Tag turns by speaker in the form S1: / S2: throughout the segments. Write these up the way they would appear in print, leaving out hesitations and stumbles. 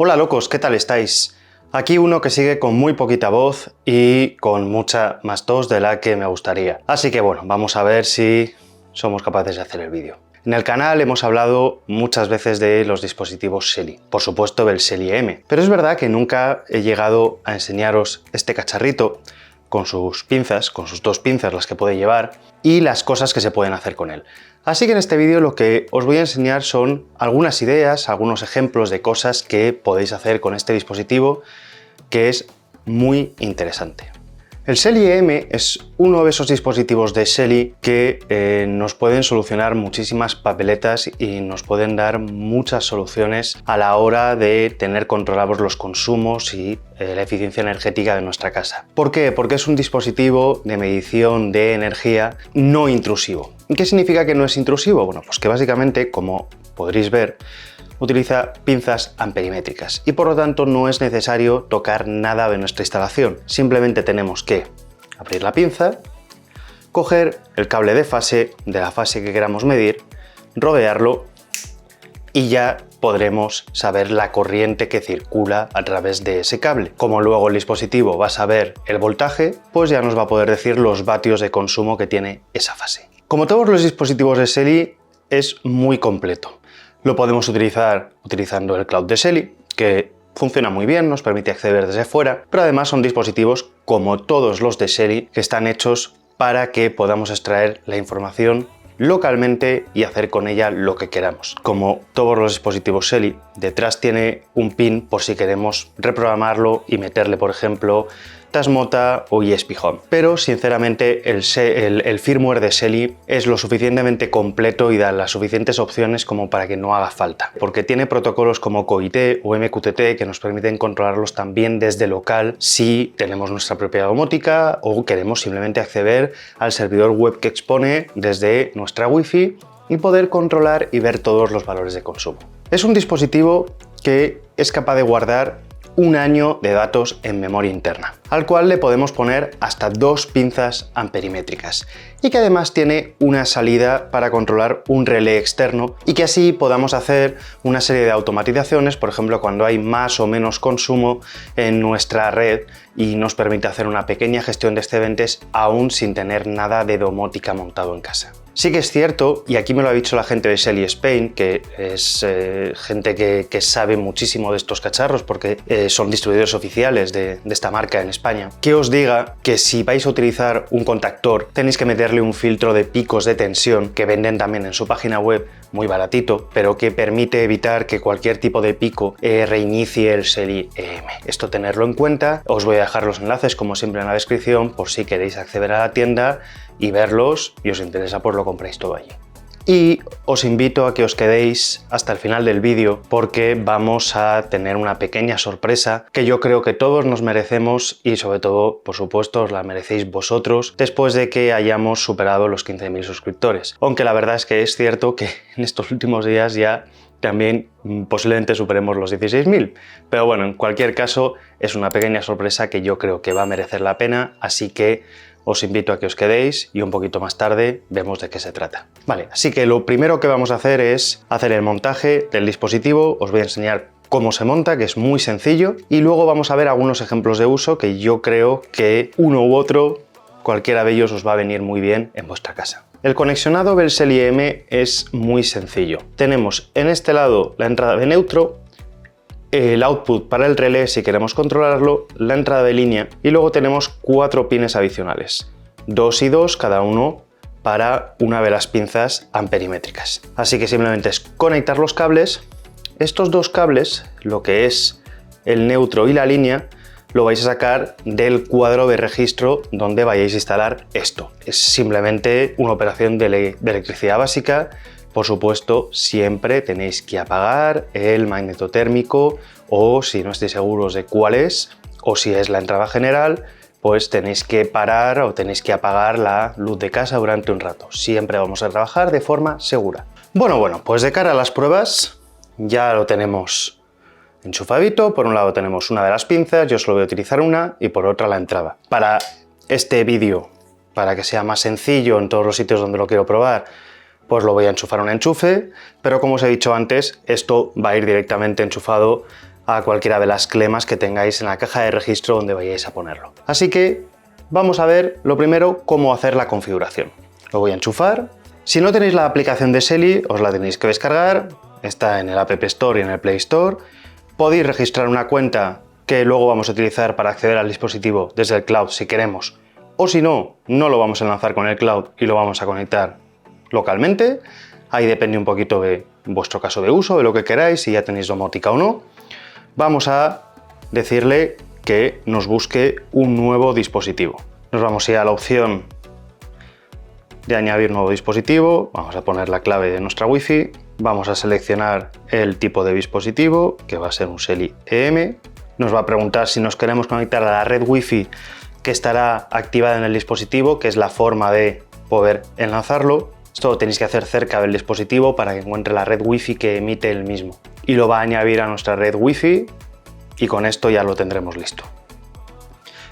S1: Hola locos, ¿qué tal estáis? Aquí uno que sigue con muy poquita voz y con mucha más tos de la que me gustaría. Así que bueno, vamos a ver si somos capaces de hacer el vídeo. En el canal hemos hablado muchas veces de los dispositivos Shelly, por supuesto del Shelly M, pero es verdad que nunca he llegado a enseñaros este cacharrito con sus pinzas, con sus dos pinzas las que puede llevar y las cosas que se pueden hacer con él. Así que en este vídeo lo que os voy a enseñar son algunas ideas, algunos ejemplos de cosas que podéis hacer con este dispositivo que es muy interesante. El Shelly M es uno de esos dispositivos de Shelly que nos pueden solucionar muchísimas papeletas y nos pueden dar muchas soluciones a la hora de tener controlados los consumos y la eficiencia energética de nuestra casa. ¿Por qué? Porque es un dispositivo de medición de energía no intrusivo. ¿Y qué significa que no es intrusivo? Bueno, pues que básicamente, como podréis ver, utiliza pinzas amperimétricas y por lo tanto no es necesario tocar nada de nuestra instalación. Simplemente tenemos que abrir la pinza, coger el cable de la fase que queramos medir, rodearlo y ya podremos saber la corriente que circula a través de ese cable. Como luego el dispositivo va a saber el voltaje, pues ya nos va a poder decir los vatios de consumo que tiene esa fase. Como todos los dispositivos de Shelly, es muy completo. Lo podemos utilizar utilizando el cloud de Shelly, que funciona muy bien, nos permite acceder desde fuera, pero además son dispositivos, como todos los de Shelly, que están hechos para que podamos extraer la información localmente y hacer con ella lo que queramos. Como todos los dispositivos Shelly, detrás tiene un pin por si queremos reprogramarlo y meterle, por ejemplo, Tasmota o ESP Home. Pero sinceramente el firmware de Shelly es lo suficientemente completo y da las suficientes opciones como para que no haga falta, porque tiene protocolos como COIT o MQTT que nos permiten controlarlos también desde local si tenemos nuestra propia domótica o queremos simplemente acceder al servidor web que expone desde nuestra Wi-Fi y poder controlar y ver todos los valores de consumo. Es un dispositivo que es capaz de guardar un año de datos en memoria interna, al cual le podemos poner hasta 2 pinzas amperimétricas y que además tiene una salida para controlar un relé externo y que así podamos hacer una serie de automatizaciones, por ejemplo, cuando hay más o menos consumo en nuestra red y nos permite hacer una pequeña gestión de excedentes aún sin tener nada de domótica montado en casa. Sí que es cierto, y aquí me lo ha dicho la gente de Shelly Spain, que es gente que sabe muchísimo de estos cacharros porque son distribuidores oficiales de esta marca en España, que os diga que si vais a utilizar un contactor tenéis que meterle un filtro de picos de tensión que venden también en su página web, muy baratito, pero que permite evitar que cualquier tipo de pico reinicie el Shelly EM. Esto tenerlo en cuenta. Os voy a dejar los enlaces como siempre en la descripción por si queréis acceder a la tienda y verlos y os interesa, pues lo compráis todo allí. Y os invito a que os quedéis hasta el final del vídeo porque vamos a tener una pequeña sorpresa que yo creo que todos nos merecemos y sobre todo, por supuesto, os la merecéis vosotros después de que hayamos superado los 15.000 suscriptores. Aunque la verdad es que es cierto que en estos últimos días ya también posiblemente superemos los 16.000. Pero bueno, en cualquier caso es una pequeña sorpresa que yo creo que va a merecer la pena, así que os invito a que os quedéis y un poquito más tarde vemos de qué se trata. Vale, así que lo primero que vamos a hacer es hacer el montaje del dispositivo. Os voy a enseñar cómo se monta, que es muy sencillo, y luego vamos a ver algunos ejemplos de uso que yo creo que uno u otro, cualquiera de ellos os va a venir muy bien en vuestra casa. El conexionado del Shelly M es muy sencillo. Tenemos en este lado la entrada de neutro, el output para el relé si queremos controlarlo, la entrada de línea y luego tenemos 4 pines adicionales, 2 y 2 cada uno para una de las pinzas amperimétricas. Así que simplemente es conectar los cables. Estos dos cables, lo que es el neutro y la línea, lo vais a sacar del cuadro de registro donde vayáis a instalar esto. Es simplemente una operación de electricidad básica. Por supuesto, siempre tenéis que apagar el magnetotérmico o si no estáis seguros de cuál es o si es la entrada general, pues tenéis que parar o tenéis que apagar la luz de casa durante un rato. Siempre vamos a trabajar de forma segura. Bueno, pues de cara a las pruebas ya lo tenemos enchufadito. Por un lado tenemos una de las pinzas, yo solo voy a utilizar una y por otra la entrada. Para este vídeo, para que sea más sencillo en todos los sitios donde lo quiero probar, pues lo voy a enchufar a un enchufe, pero como os he dicho antes, esto va a ir directamente enchufado a cualquiera de las clemas que tengáis en la caja de registro donde vayáis a ponerlo. Así que vamos a ver lo primero cómo hacer la configuración. Lo voy a enchufar. Si no tenéis la aplicación de Shelly, os la tenéis que descargar. Está en el App Store y en el Play Store. Podéis registrar una cuenta que luego vamos a utilizar para acceder al dispositivo desde el cloud si queremos. O si no, no lo vamos a enlazar con el cloud y lo vamos a conectar localmente. Ahí depende un poquito de vuestro caso de uso, de lo que queráis, si ya tenéis domótica o no. Vamos a decirle que nos busque un nuevo dispositivo. Nos vamos a ir a la opción de añadir nuevo dispositivo, vamos a poner la clave de nuestra Wi-Fi, vamos a seleccionar el tipo de dispositivo, que va a ser un Shelly EM, nos va a preguntar si nos queremos conectar a la red Wi-Fi que estará activada en el dispositivo, que es la forma de poder enlazarlo. Esto lo tenéis que hacer cerca del dispositivo para que encuentre la red Wi-Fi que emite el mismo. Y lo va a añadir a nuestra red Wi-Fi y con esto ya lo tendremos listo.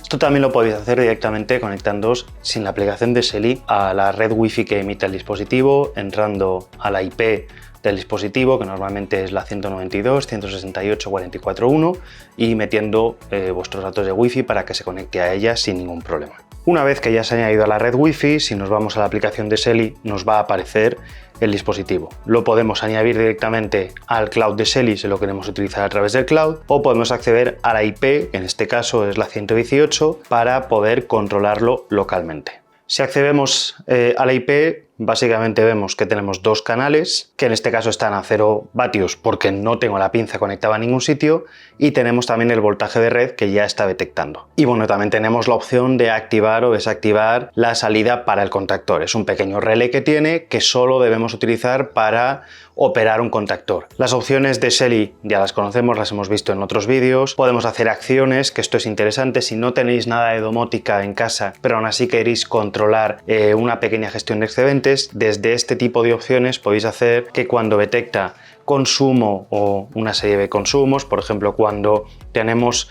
S1: Esto también lo podéis hacer directamente conectándoos sin la aplicación de Shelly a la red Wi-Fi que emite el dispositivo, entrando a la IP del dispositivo, que normalmente es la 192.168.44.1, y metiendo vuestros datos de Wi-Fi para que se conecte a ella sin ningún problema. Una vez que ya se ha añadido a la red Wi-Fi, si nos vamos a la aplicación de Shelly, nos va a aparecer el dispositivo. Lo podemos añadir directamente al cloud de Shelly si lo queremos utilizar a través del cloud, o podemos acceder a la IP, que en este caso es la 118, para poder controlarlo localmente. Si accedemos a la IP, básicamente vemos que tenemos dos canales, que en este caso están a 0 vatios porque no tengo la pinza conectada a ningún sitio, y tenemos también el voltaje de red que ya está detectando. Y bueno, también tenemos la opción de activar o desactivar la salida para el contactor. Es un pequeño relé que tiene que solo debemos utilizar para operar un contactor. Las opciones de Shelly ya las conocemos, las hemos visto en otros vídeos. Podemos hacer acciones, que esto es interesante si no tenéis nada de domótica en casa, pero aún así queréis controlar una pequeña gestión de excedentes. Desde este tipo de opciones podéis hacer que cuando detecta consumo o una serie de consumos, por ejemplo, cuando tenemos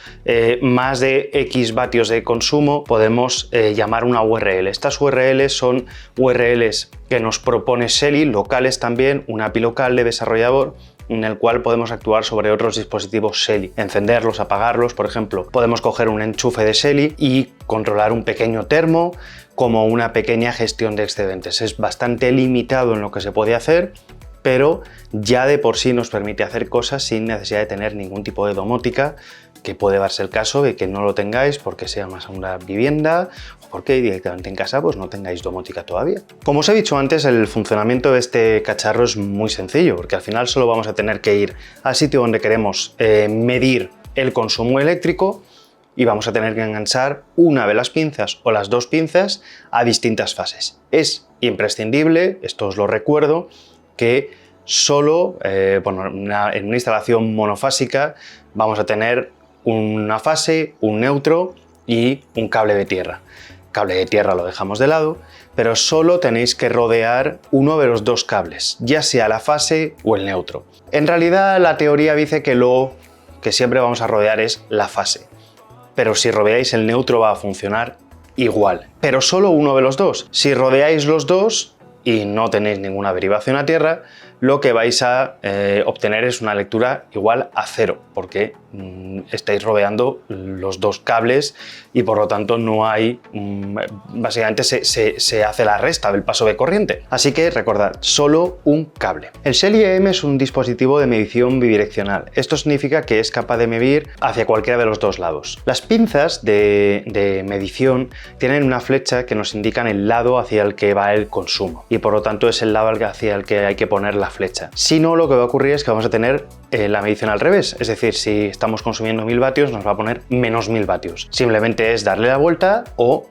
S1: más de X vatios de consumo, podemos llamar una URL. Estas URLs son URLs que nos propone Shelly, locales también, una API local de desarrollador, en el cual podemos actuar sobre otros dispositivos Shelly, encenderlos, apagarlos. Por ejemplo, podemos coger un enchufe de Shelly y controlar un pequeño termo como una pequeña gestión de excedentes. Es bastante limitado en lo que se puede hacer, pero ya de por sí nos permite hacer cosas sin necesidad de tener ningún tipo de domótica, que puede darse el caso de que no lo tengáis porque sea más una vivienda o porque directamente en casa pues no tengáis domótica todavía. Como os he dicho antes, el funcionamiento de este cacharro es muy sencillo, porque al final solo vamos a tener que ir al sitio donde queremos medir el consumo eléctrico y vamos a tener que enganchar una de las pinzas o las dos pinzas a distintas fases. Es imprescindible, esto os lo recuerdo, que solo en una instalación monofásica vamos a tener una fase, un neutro y un cable de tierra. Cable de tierra lo dejamos de lado, pero solo tenéis que rodear uno de los dos cables, ya sea la fase o el neutro. En realidad la teoría dice que lo que siempre vamos a rodear es la fase, pero si rodeáis el neutro va a funcionar igual, pero solo uno de los dos. Si rodeáis los dos y no tenéis ninguna derivación a tierra, lo que vais a obtener es una lectura igual a 0, porque estáis rodeando los dos cables y por lo tanto no hay, básicamente se hace la resta del paso de corriente. Así que recordad, solo un cable. El Shelly EM es un dispositivo de medición bidireccional. Esto significa que es capaz de medir hacia cualquiera de los dos lados. Las pinzas de medición tienen una flecha que nos indican el lado hacia el que va el consumo y por lo tanto es el lado hacia el que hay que poner la flecha. Si no, lo que va a ocurrir es que vamos a tener la medición al revés, es decir, si estamos consumiendo 1000 vatios nos va a poner menos 1000 vatios. Simplemente es darle la vuelta o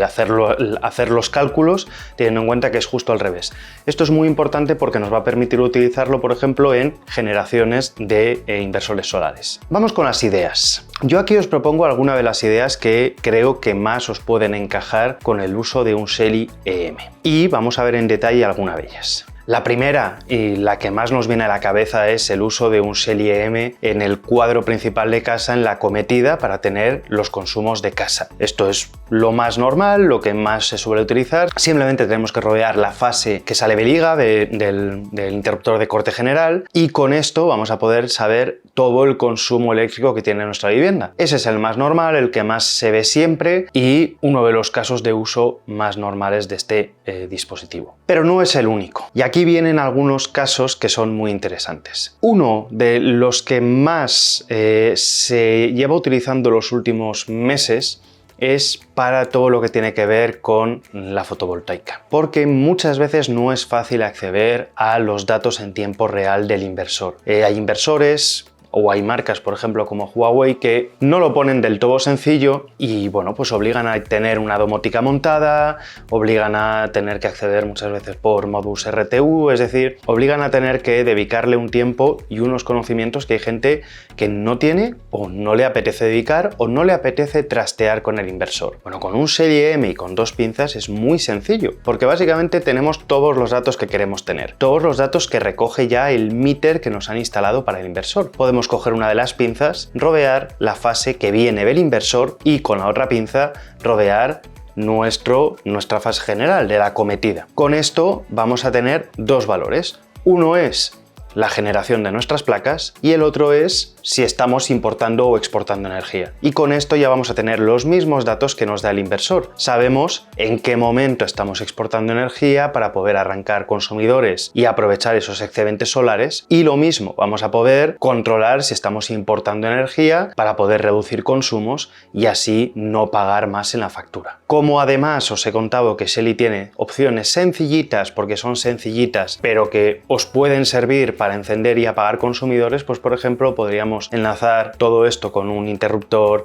S1: hacer los cálculos teniendo en cuenta que es justo al revés. Esto es muy importante porque nos va a permitir utilizarlo, por ejemplo, en generaciones de inversores solares. Vamos con las ideas. Yo aquí os propongo algunas de las ideas que creo que más os pueden encajar con el uso de un Shelly EM y vamos a ver en detalle alguna de ellas. La primera y la que más nos viene a la cabeza es el uso de un Shelly EM en el cuadro principal de casa en la acometida para tener los consumos de casa. Esto es lo más normal, lo que más se suele utilizar. Simplemente tenemos que rodear la fase que sale beliga del interruptor de corte general y con esto vamos a poder saber todo el consumo eléctrico que tiene nuestra vivienda. Ese es el más normal, el que más se ve siempre y uno de los casos de uso más normales de este dispositivo. Pero no es el único. Y aquí vienen algunos casos que son muy interesantes. Uno de los que más se lleva utilizando los últimos meses es para todo lo que tiene que ver con la fotovoltaica, porque muchas veces no es fácil acceder a los datos en tiempo real del inversor. Hay inversores o hay marcas, por ejemplo, como Huawei, que no lo ponen del todo sencillo y, bueno, pues obligan a tener una domótica montada, obligan a tener que acceder muchas veces por Modbus RTU, es decir, obligan a tener que dedicarle un tiempo y unos conocimientos que hay gente que no tiene o no le apetece dedicar o no le apetece trastear con el inversor. Bueno, con un Shelly EM y con dos pinzas es muy sencillo, porque básicamente tenemos todos los datos que queremos tener, todos los datos que recoge ya el meter que nos han instalado para el inversor. Podemos coger una de las pinzas, rodear la fase que viene del inversor y con la otra pinza rodear nuestra fase general de la acometida. Con esto vamos a tener dos valores. Uno es la generación de nuestras placas y el otro es si estamos importando o exportando energía. Y con esto ya vamos a tener los mismos datos que nos da el inversor. Sabemos en qué momento estamos exportando energía para poder arrancar consumidores y aprovechar esos excedentes solares y lo mismo, vamos a poder controlar si estamos importando energía para poder reducir consumos y así no pagar más en la factura. Como además os he contado que Shelly tiene opciones sencillitas, porque son sencillitas, pero que os pueden servir para encender y apagar consumidores, pues por ejemplo podríamos enlazar todo esto con un interruptor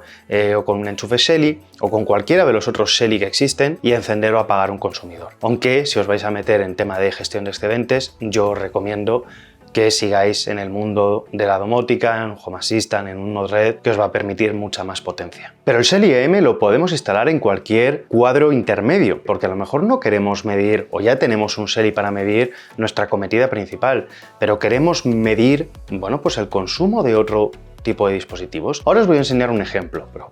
S1: o con un enchufe Shelly o con cualquiera de los otros Shelly que existen y encender o apagar un consumidor. Aunque si os vais a meter en tema de gestión de excedentes, yo os recomiendo que sigáis en el mundo de la domótica, en un Home Assistant, en un Node-RED, que os va a permitir mucha más potencia. Pero el Shelly EM lo podemos instalar en cualquier cuadro intermedio, porque a lo mejor no queremos medir, o ya tenemos un Shelly para medir nuestra acometida principal, pero queremos medir, bueno, pues el consumo de otro tipo de dispositivos. Ahora os voy a enseñar un ejemplo, pero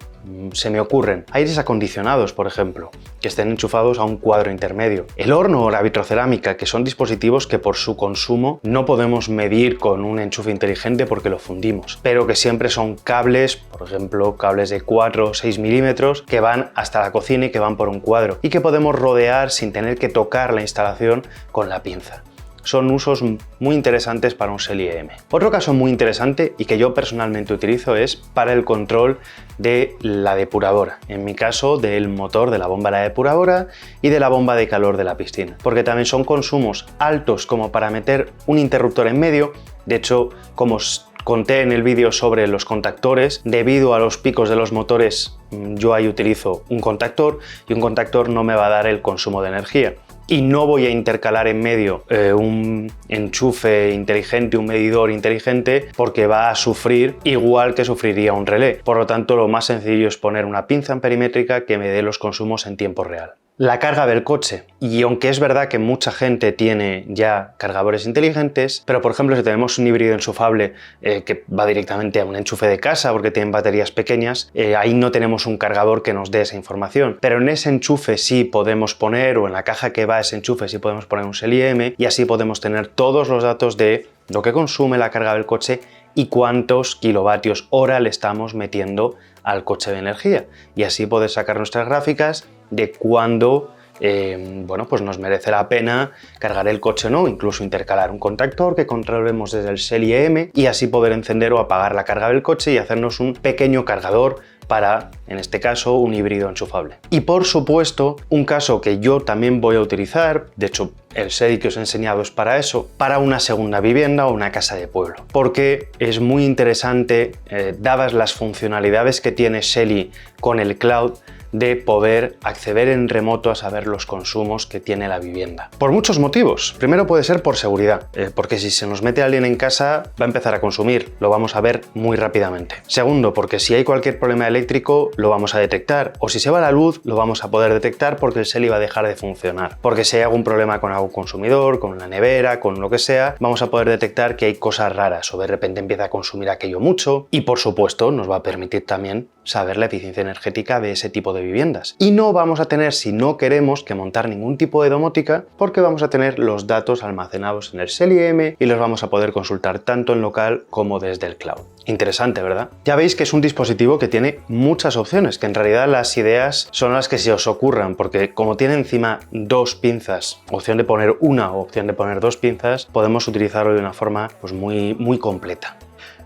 S1: se me ocurren aires acondicionados, por ejemplo, que estén enchufados a un cuadro intermedio. El horno o la vitrocerámica, que son dispositivos que por su consumo no podemos medir con un enchufe inteligente porque lo fundimos, pero que siempre son cables, por ejemplo, cables de 4 o 6 milímetros que van hasta la cocina y que van por un cuadro y que podemos rodear sin tener que tocar la instalación con la pinza. Son usos muy interesantes para un Shelly EM. Otro caso muy interesante y que yo personalmente utilizo es para el control de la depuradora. En mi caso, del motor de la bomba de la depuradora y de la bomba de calor de la piscina. Porque también son consumos altos como para meter un interruptor en medio. De hecho, como os conté en el vídeo sobre los contactores, debido a los picos de los motores, yo ahí utilizo un contactor y un contactor no me va a dar el consumo de energía. Y no voy a intercalar en medio un enchufe inteligente, un medidor inteligente, porque va a sufrir igual que sufriría un relé. Por lo tanto, lo más sencillo es poner una pinza amperimétrica que me dé los consumos en tiempo real. La carga del coche. Y aunque es verdad que mucha gente tiene ya cargadores inteligentes, pero por ejemplo si tenemos un híbrido enchufable que va directamente a un enchufe de casa porque tienen baterías pequeñas, ahí no tenemos un cargador que nos dé esa información. Pero en ese enchufe sí podemos poner, o en la caja que va a ese enchufe sí podemos poner un Shelly EM y así podemos tener todos los datos de lo que consume la carga del coche y cuántos kilovatios hora le estamos metiendo al coche de energía. Y así poder sacar nuestras gráficas de cuándo bueno, pues nos merece la pena cargar el coche o no, incluso intercalar un contactor que controlemos desde el Shelly EM y así poder encender o apagar la carga del coche y hacernos un pequeño cargador para, en este caso, un híbrido enchufable. Y por supuesto, un caso que yo también voy a utilizar, de hecho el Shelly que os he enseñado es para eso, para una segunda vivienda o una casa de pueblo, porque es muy interesante, dadas las funcionalidades que tiene Shelly con el cloud, de poder acceder en remoto a saber los consumos que tiene la vivienda. Por muchos motivos. Primero puede ser por seguridad, porque si se nos mete alguien en casa va a empezar a consumir, lo vamos a ver muy rápidamente. Segundo, porque si hay cualquier problema eléctrico lo vamos a detectar, o si se va la luz lo vamos a poder detectar porque el SELI va a dejar de funcionar. Porque si hay algún problema con algún consumidor, con una nevera, con lo que sea, vamos a poder detectar que hay cosas raras o de repente empieza a consumir aquello mucho y por supuesto nos va a permitir también saber la eficiencia energética de ese tipo de viviendas. Y no vamos a tener, si no queremos, que montar ningún tipo de domótica porque vamos a tener los datos almacenados en el SELI-M y los vamos a poder consultar tanto en local como desde el cloud. Interesante, ¿verdad? Ya veis que es un dispositivo que tiene muchas opciones, que en realidad las ideas son las que se os ocurran, porque como tiene encima dos pinzas, opción de poner una o opción de poner dos pinzas, podemos utilizarlo de una forma pues muy completa.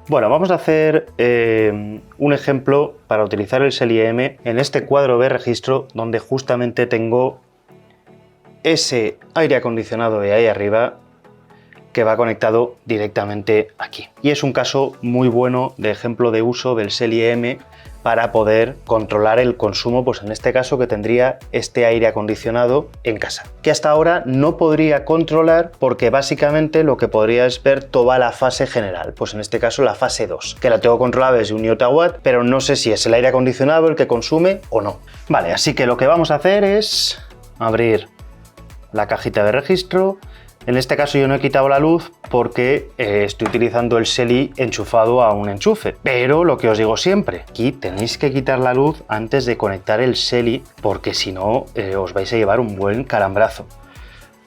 S1: Bueno, vamos a hacer un ejemplo para utilizar el SELI-M en este cuadro de registro donde justamente tengo ese aire acondicionado de ahí arriba que va conectado directamente aquí. Y es un caso muy bueno de ejemplo de uso del SELI-M para poder controlar el consumo, pues en este caso que tendría este aire acondicionado en casa, que hasta ahora no podría controlar porque básicamente lo que podría es ver toda la fase general, pues en este caso la fase 2, que la tengo controlada desde un IOTA-Watt, pero no sé si es el aire acondicionado el que consume o no. Vale, así que lo que vamos a hacer es abrir la cajita de registro. En este caso yo no he quitado la luz porque estoy utilizando el SELI enchufado a un enchufe. Pero lo que os digo siempre, aquí tenéis que quitar la luz antes de conectar el SELI porque si no os vais a llevar un buen calambrazo.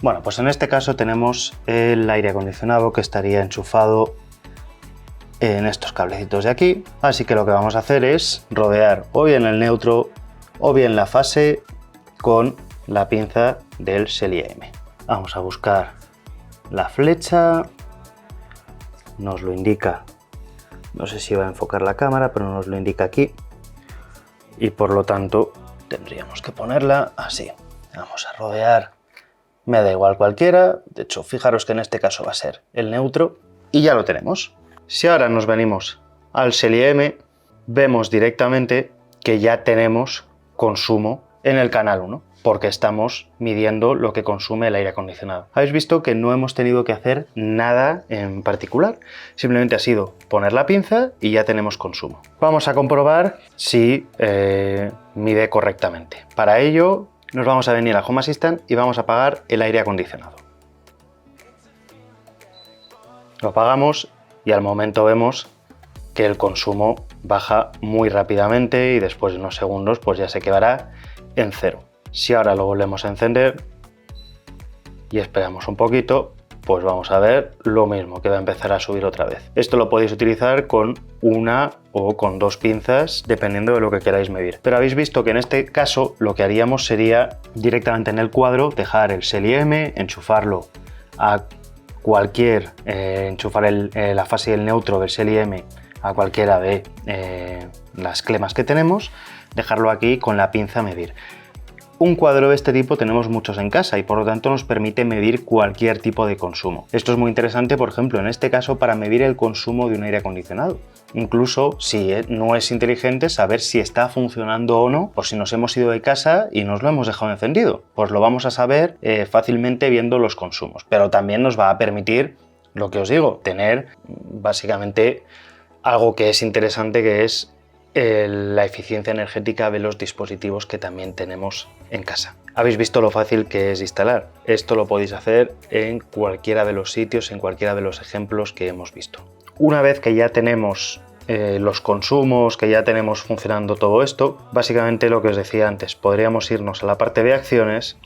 S1: Bueno, pues en este caso tenemos el aire acondicionado que estaría enchufado en estos cablecitos de aquí. Así que lo que vamos a hacer es rodear o bien el neutro o bien la fase con la pinza del SELI-M. Vamos a buscar la flecha, nos lo indica, no sé si va a enfocar la cámara, pero nos lo indica aquí y por lo tanto tendríamos que ponerla así. Vamos a rodear, me da igual cualquiera, de hecho fijaros que en este caso va a ser el neutro y ya lo tenemos. Si ahora nos venimos al SELI-M, vemos directamente que ya tenemos consumo en el canal 1. Porque estamos midiendo lo que consume el aire acondicionado. Habéis visto que no hemos tenido que hacer nada en particular, simplemente ha sido poner la pinza y ya tenemos consumo. Vamos a comprobar si mide correctamente. Para ello nos vamos a venir a Home Assistant y vamos a apagar el aire acondicionado. Lo apagamos y al momento vemos que el consumo baja muy rápidamente y después de unos segundos pues ya se quedará en cero. Si ahora lo volvemos a encender y esperamos un poquito, pues vamos a ver lo mismo, que va a empezar a subir otra vez. Esto lo podéis utilizar con una o con dos pinzas, dependiendo de lo que queráis medir. Pero habéis visto que en este caso lo que haríamos sería directamente en el cuadro dejar el SELI-M, enchufarlo a cualquier, enchufar la fase y el neutro del SELI-M a cualquiera de las clemas que tenemos, dejarlo aquí con la pinza medir. Un cuadro de este tipo tenemos muchos en casa y por lo tanto nos permite medir cualquier tipo de consumo. Esto es muy interesante, por ejemplo, en este caso para medir el consumo de un aire acondicionado. Incluso si no es inteligente saber si está funcionando o no, o si nos hemos ido de casa y nos lo hemos dejado encendido. Pues lo vamos a saber fácilmente viendo los consumos. Pero también nos va a permitir, lo que os digo, tener básicamente algo que es interesante, que es la eficiencia energética de los dispositivos que también tenemos en casa. Habéis visto lo fácil que es instalar. Esto lo podéis hacer en cualquiera de los sitios, en cualquiera de los ejemplos que hemos visto. Una vez que ya tenemos los consumos, que ya tenemos funcionando todo esto, básicamente lo que os decía antes, podríamos irnos a la parte de acciones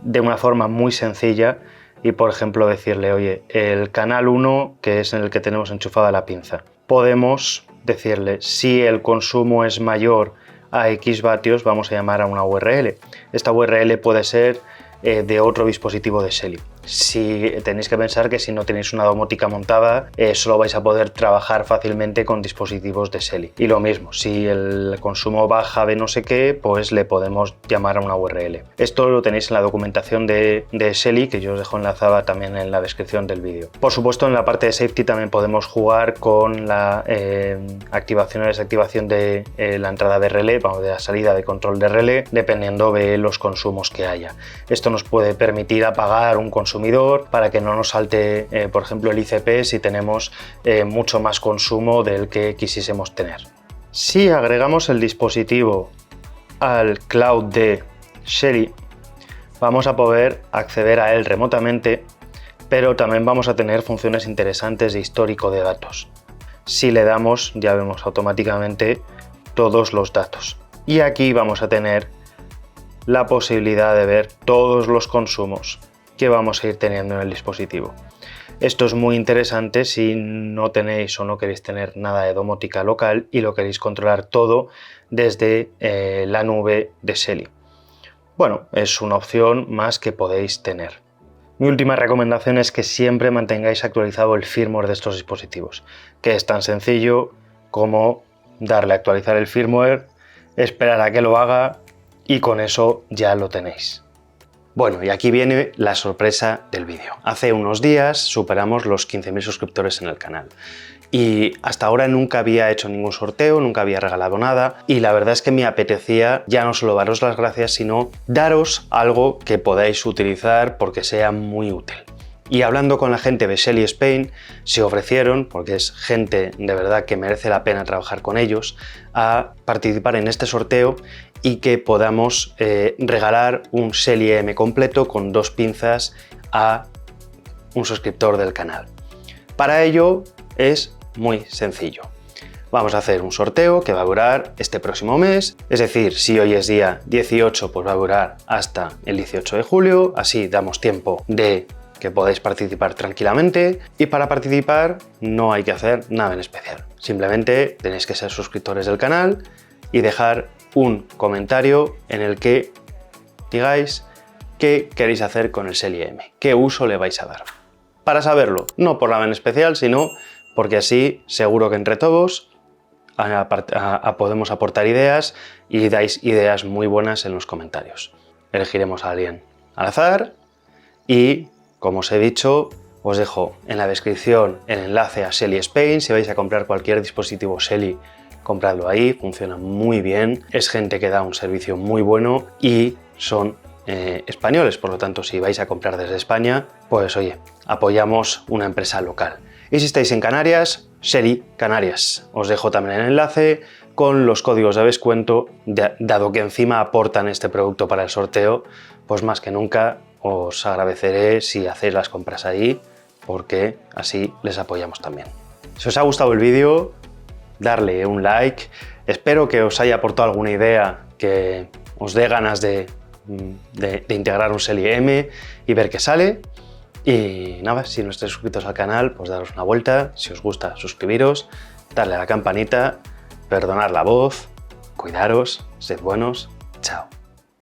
S1: de una forma muy sencilla y, por ejemplo, decirle, oye, el canal 1, que es en el que tenemos enchufada la pinza, podemos decirle si el consumo es mayor a X vatios, vamos a llamar a una URL. Esta URL puede ser de otro dispositivo de SELI. Si tenéis que pensar que si no tenéis una domótica montada, solo vais a poder trabajar fácilmente con dispositivos de Shelly. Y lo mismo, si el consumo baja de no sé qué, pues le podemos llamar a una URL. Esto lo tenéis en la documentación de Shelly, que yo os dejo enlazada también en la descripción del vídeo. Por supuesto, en la parte de safety también podemos jugar con la activación o desactivación de la entrada de relé, vamos, de la salida de control de relé, dependiendo de los consumos que haya. Esto nos puede permitir apagar un consumidor para que no nos salte, por ejemplo, el ICP si tenemos mucho más consumo del que quisiésemos tener. Si agregamos el dispositivo al cloud de Shelly, vamos a poder acceder a él remotamente, pero también vamos a tener funciones interesantes de histórico de datos. Si le damos, ya vemos automáticamente todos los datos. Y aquí vamos a tener la posibilidad de ver todos los consumos que vamos a ir teniendo en el dispositivo. Esto es muy interesante si no tenéis o no queréis tener nada de domótica local y lo queréis controlar todo desde la nube de Shelly. Bueno, es una opción más que podéis tener. Mi última recomendación es que siempre mantengáis actualizado el firmware de estos dispositivos, que es tan sencillo como darle a actualizar el firmware, esperar a que lo haga y con eso ya lo tenéis. Bueno, y aquí viene la sorpresa del vídeo. Hace unos días superamos los 15.000 suscriptores en el canal y hasta ahora nunca había hecho ningún sorteo, nunca había regalado nada y la verdad es que me apetecía ya no solo daros las gracias, sino daros algo que podáis utilizar porque sea muy útil. Y hablando con la gente de Shelly Spain, se ofrecieron, porque es gente de verdad que merece la pena trabajar con ellos, a participar en este sorteo y que podamos regalar un Shelly EM completo con 2 pinzas a un suscriptor del canal. Para ello es muy sencillo. Vamos a hacer un sorteo que va a durar este próximo mes, es decir, si hoy es día 18, pues va a durar hasta el 18 de julio, así damos tiempo de que podáis participar tranquilamente y para participar no hay que hacer nada en especial. Simplemente tenéis que ser suscriptores del canal y dejar un comentario en el que digáis qué queréis hacer con el Shelly EM, qué uso le vais a dar. Para saberlo, no por nada en especial, sino porque así seguro que entre todos podemos aportar ideas y dais ideas muy buenas en los comentarios. Elegiremos a alguien al azar y, como os he dicho, os dejo en la descripción el enlace a Shelly Spain. Si vais a comprar cualquier dispositivo Shelly, compradlo ahí, funciona muy bien, es gente que da un servicio muy bueno y son españoles, por lo tanto si vais a comprar desde España, pues oye, apoyamos una empresa local. Y si estáis en Canarias, Shelly Canarias. Os dejo también el enlace con los códigos de descuento, dado que encima aportan este producto para el sorteo, pues más que nunca os agradeceré si hacéis las compras ahí, porque así les apoyamos también. Si os ha gustado el vídeo, darle un like, espero que os haya aportado alguna idea que os dé ganas de integrar un Shelly EM y ver qué sale. Y nada, si no estáis suscritos al canal, pues daros una vuelta, si os gusta suscribiros, darle a la campanita, perdonar la voz, cuidaros, sed buenos, chao.